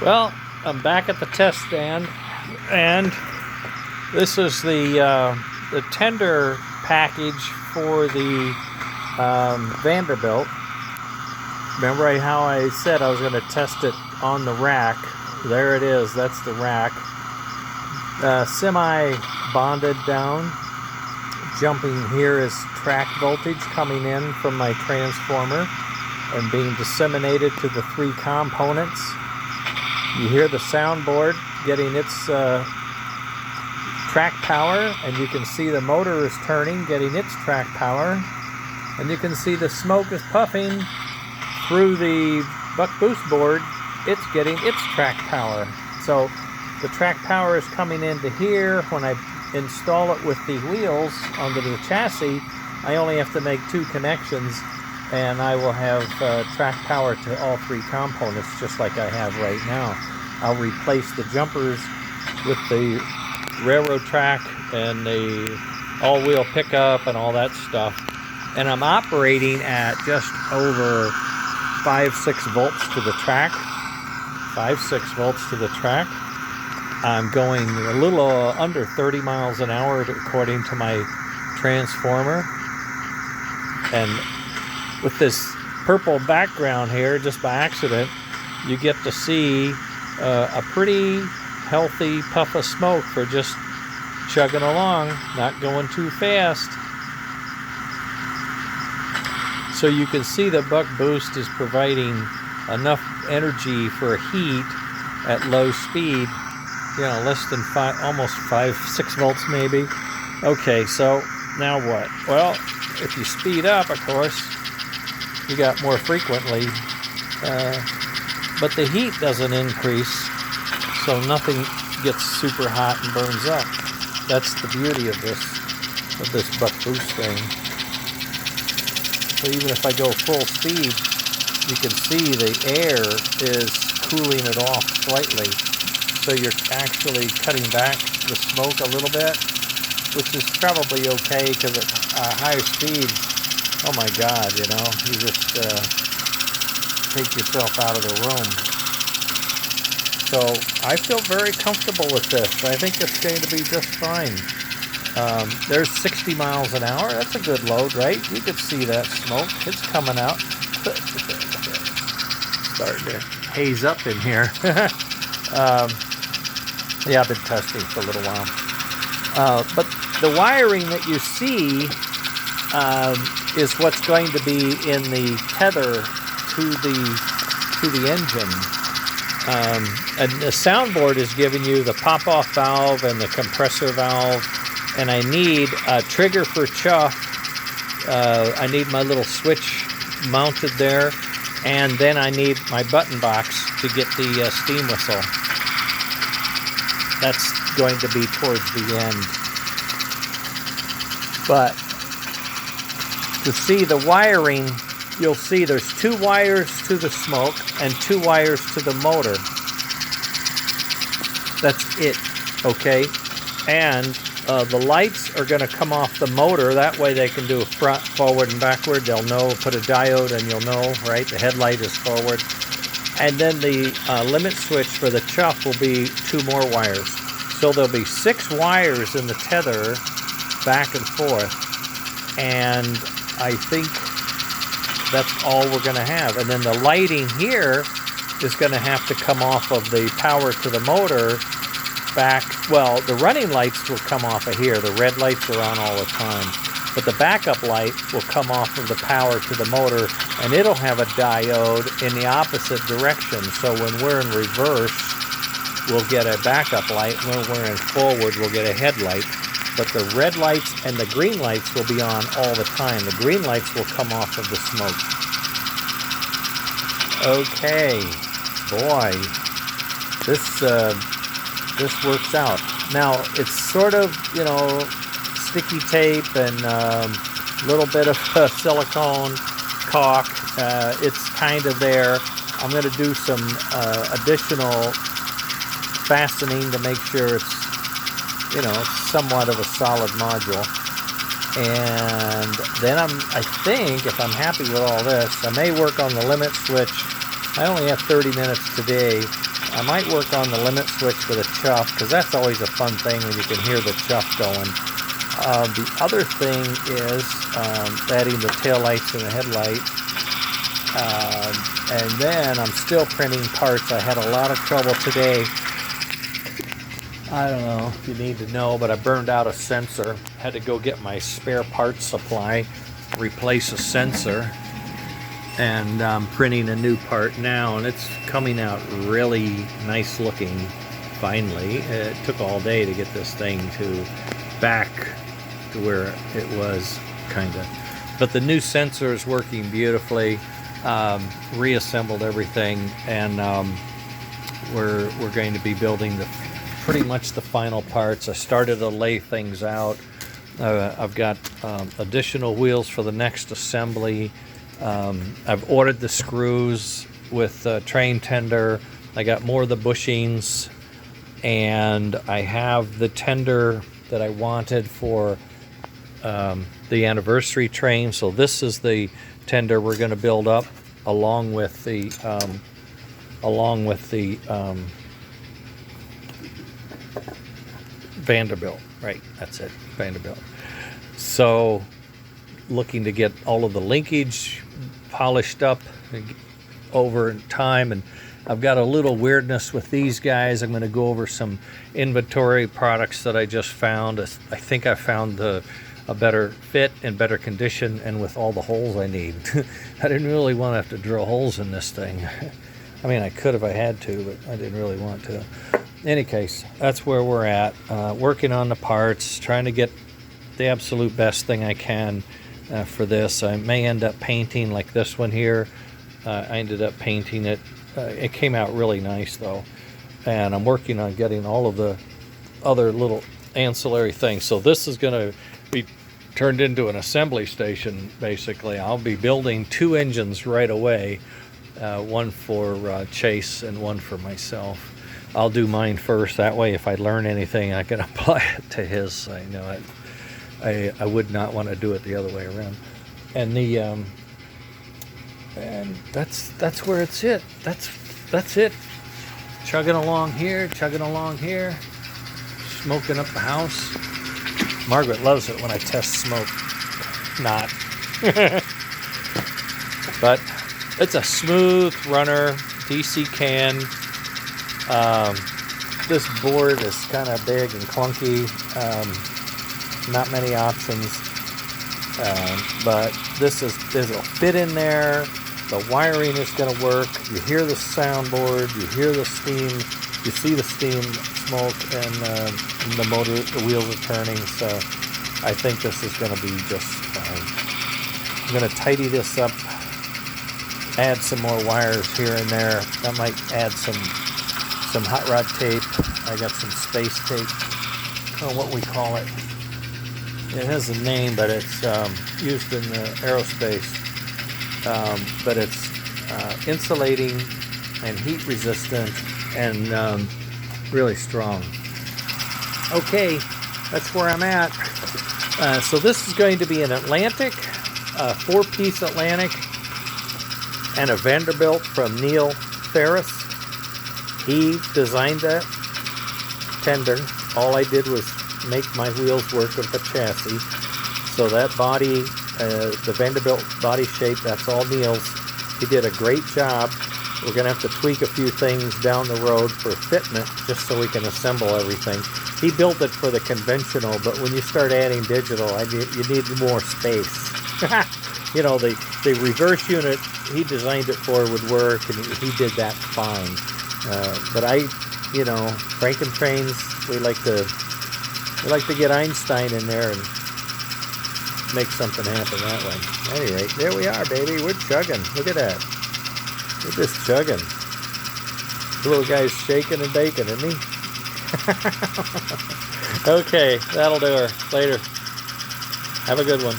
Well, I'm back at the test stand, and this is the tender package for the Vanderbilt. Remember how I said I was going to test it on the rack? There it is. That's the rack. Semi-bonded down. Jumping here is track voltage coming in from my transformer and being disseminated to the three components. You hear the soundboard getting its track power, and you can see the motor is turning, getting its track power, and you can see the smoke is puffing through the buck boost board. It's getting its track power. So the track power is coming into here. When I install it with the wheels onto the chassis, I only have to make two connections, and I will have track power to all three components, just like I have right now. I'll replace the jumpers with the railroad track and the all-wheel pickup and all that stuff. And I'm operating at just over 5-6 volts to the track. 5-6 volts to the track. I'm going a little under 30 miles an hour according to my transformer. And with this purple background here, just by accident, you get to see a pretty healthy puff of smoke for just chugging along, not going too fast. So you can see the buck boost is providing enough energy for heat at low speed, you know, less than almost 5-6 volts maybe. Okay, so now what? Well, if you speed up, of course, you got more frequently, but the heat doesn't increase, so nothing gets super hot and burns up. That's the beauty of this buck boost thing. So even if I go full speed, you can see the air is cooling it off slightly. So you're actually cutting back the smoke a little bit, which is probably okay, because at higher speed, oh my God, you know, you just take yourself out of the room. So I feel very comfortable with this. I think it's going to be just fine. There's 60 miles an hour. That's a good load, right? You could see that smoke. It's coming out. Starting to haze up in here. Yeah, I've been testing for a little while. But the wiring that you see is what's going to be in the tether to the engine. And the soundboard is giving you the pop-off valve and the compressor valve, and I need a trigger for chuff. I need my little switch mounted there, and then I need my button box to get the steam whistle. That's going to be towards the end. But to see the wiring, you'll see there's 2 wires to the smoke and 2 wires to the motor. That's it, okay? And the lights are going to come off the motor. That way they can do a front, forward, and backward. They'll know, put a diode, and you'll know, right? The headlight is forward. And then the limit switch for the chuff will be 2 more wires. So there'll be 6 wires in the tether back and forth. And I think that's all we're going to have. And then the lighting here is going to have to come off of the power to the motor back. Well, the running lights will come off of here. The red lights are on all the time. But the backup light will come off of the power to the motor, and it'll have a diode in the opposite direction. So when we're in reverse, we'll get a backup light. When we're in forward, we'll get a headlight. But the red lights and the green lights will be on all the time. The green lights will come off of the smoke. Okay, boy, this works out. Now, it's sort of, you know, sticky tape and a little bit of silicone caulk. It's kind of there. I'm going to do some additional fastening to make sure it's, you know, somewhat of a solid module. And then I think, if I'm happy with all this, I may work on the limit switch. I only have 30 minutes today. I might work on the limit switch with a chuff, because that's always a fun thing when you can hear the chuff going. The other thing is adding the tail lights and the headlight. And then I'm still printing parts. I had a lot of trouble today. I don't know if you need to know, but I burned out a sensor. Had to go get my spare parts supply, replace a sensor, and I'm printing a new part now, and it's coming out really nice looking finally. It took all day to get this thing back to where it was, kinda. But the new sensor is working beautifully. Reassembled everything, and we're going to be building pretty much the final parts. I started to lay things out. I've got additional wheels for the next assembly. I've ordered the screws with train tender. I got more of the bushings, and I have the tender that I wanted for the anniversary train. So this is the tender we're going to build up along with the Vanderbilt, right? That's it, Vanderbilt. So looking to get all of the linkage polished up over time, and I've got a little weirdness with these guys. I'm going to go over some inventory products that I just found. I think I found a better fit and better condition, and with all the holes I need. I didn't really want to have to drill holes in this thing. I mean, I could if I had to, but I didn't really want to. In any case, that's where we're at. Working on the parts, trying to get the absolute best thing I can for this. I may end up painting like this one here. I ended up painting it. It came out really nice though. And I'm working on getting all of the other little ancillary things. So this is going to be turned into an assembly station, basically. I'll be building 2 engines right away, one for Chase and one for myself. I'll do mine first, that way if I learn anything I can apply it to his. I know I would not want to do it the other way around. And the and that's where it's it. That's it. Chugging along here, smoking up the house. Margaret loves it when I test smoke. Not. But it's a smooth runner, DC can. This board is kind of big and clunky. Not many options. But it'll fit in there. The wiring is going to work. You hear the soundboard. You hear the steam. You see the steam, smoke, and the motor, the wheels are turning. So I think this is going to be just fine. I'm going to tidy this up, add some more wires here and there. I might add some hot rod tape. I got some space tape. I don't know what we call it. It has a name, but it's used in the aerospace. But it's insulating and heat resistant and really strong. Okay, that's where I'm at. So this is going to be an Atlantic, 4-piece Atlantic, and a Vanderbilt from Neil Ferris. He designed that tender. All I did was make my wheels work with the chassis. So that body, the Vanderbilt body shape, that's all Neil's. He did a great job. We're going to have to tweak a few things down the road for fitment, just so we can assemble everything. He built it for the conventional, but when you start adding digital, you need more space. You know, the reverse unit he designed it for would work, and he did that fine. But Frankentrains, we like to get Einstein in there and make something happen that way. At any rate, there we are, baby. We're chugging. Look at that. We're just chugging. The little guy's shaking and baking, isn't he? Okay, that'll do her. Later. Have a good one.